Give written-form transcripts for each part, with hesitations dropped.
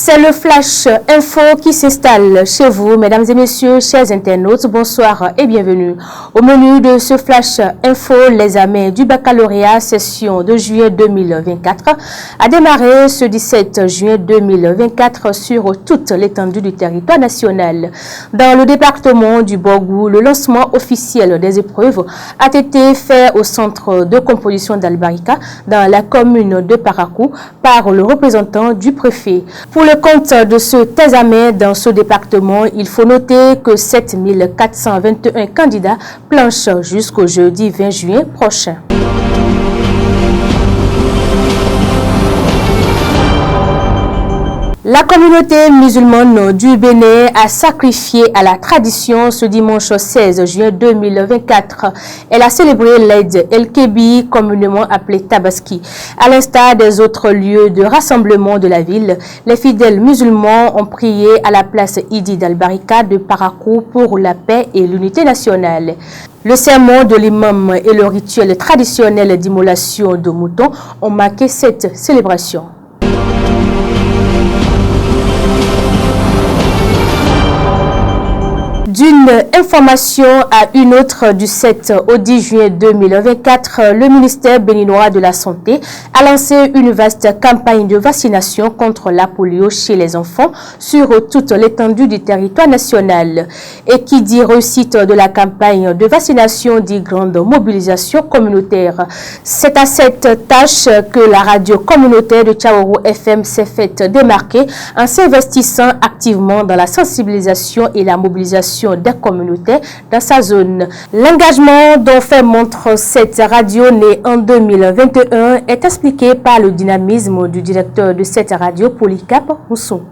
C'est le flash info qui s'installe chez vous, mesdames et messieurs, chers internautes. Bonsoir et bienvenue. Au menu de ce flash info, l'examen du baccalauréat session de juillet 2024 a démarré ce 17 juin 2024 sur toute l'étendue du territoire national. Dans le département du Borgou, le lancement officiel des épreuves a été fait au centre de composition d'Albarika dans la commune de Parakou par le représentant du préfet. Pour le compte de ce examen dans ce département, il faut noter que 7421 candidats planchent jusqu'au jeudi 20 juin prochain. La communauté musulmane du Bénin a sacrifié à la tradition ce dimanche 16 juin 2024. Elle a célébré l'Aïd El-Kébi, communément appelé Tabaski. À l'instar des autres lieux de rassemblement de la ville, les fidèles musulmans ont prié à la place Idi d'Albarika de Parakou pour la paix et l'unité nationale. Le sermon de l'imam et le rituel traditionnel d'immolation de moutons ont marqué cette célébration. D'une information à une autre, du 7 au 10 juin 2024, le ministère béninois de la Santé a lancé une vaste campagne de vaccination contre la polio chez les enfants sur toute l'étendue du territoire national. Et qui dit réussite de la campagne de vaccination dit grande mobilisation communautaire. C'est à cette tâche que la radio communautaire de Tchaourou FM s'est faite démarquer en s'investissant activement dans la sensibilisation et la mobilisation des communautés dans sa zone. L'engagement dont fait montre cette radio née en 2021 est expliqué par le dynamisme du directeur de cette radio, Polycarpe Rousseau.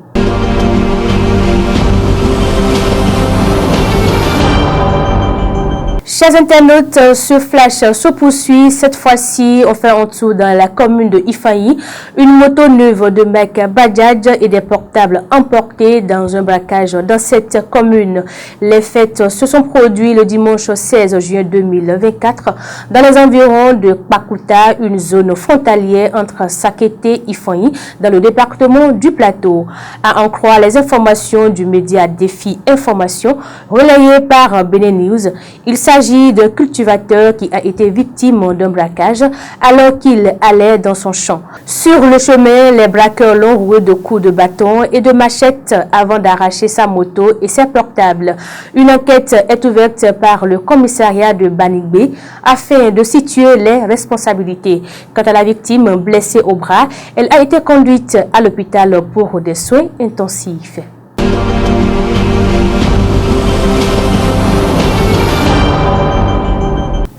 Chers internautes, ce flash se poursuit. Cette fois-ci, on fait un tour dans la commune de Ifayi. Une moto neuve de marque Bajaj et des portables emportés dans un braquage dans cette commune. Les fêtes se sont produites le dimanche 16 juin 2024 dans les environs de Pakuta, une zone frontalière entre Sakété et Ifayi dans le département du Plateau. À en croire les informations du média Défi Information relayées par Bénin News, il s'agit d'un cultivateur qui a été victime d'un braquage alors qu'il allait dans son champ. Sur le chemin, les braqueurs l'ont roué de coups de bâton et de machettes avant d'arracher sa moto et ses portables. Une enquête est ouverte par le commissariat de Banigbe afin de situer les responsabilités. Quant à la victime blessée au bras, elle a été conduite à l'hôpital pour des soins intensifs.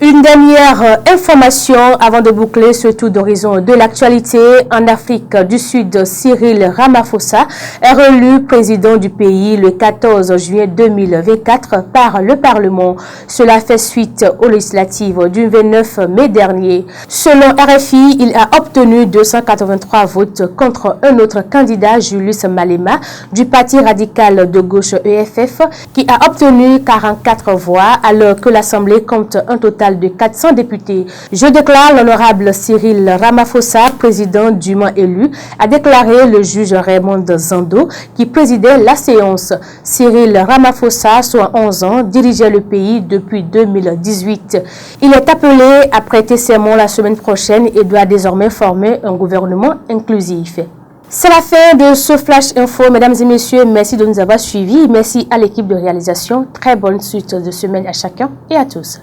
Une dernière information avant de boucler ce tour d'horizon de l'actualité. En Afrique du Sud, Cyril Ramaphosa est réélu président du pays le 14 juillet 2024 par le Parlement. Cela fait suite aux législatives du 29 mai dernier. Selon RFI, il a obtenu 283 votes contre un autre candidat, Julius Malema, du Parti radical de gauche EFF, qui a obtenu 44 voix alors que l'Assemblée compte un total de 400 députés. Je déclare l'honorable Cyril Ramaphosa, président dûment élu, a déclaré le juge Raymond Zando qui présidait la séance. Cyril Ramaphosa, soit 11 ans, dirigeait le pays depuis 2018. Il est appelé à prêter serment la semaine prochaine et doit désormais former un gouvernement inclusif. C'est la fin de ce Flash Info, mesdames et messieurs. Merci de nous avoir suivis. Merci à l'équipe de réalisation. Très bonne suite de semaine à chacun et à tous.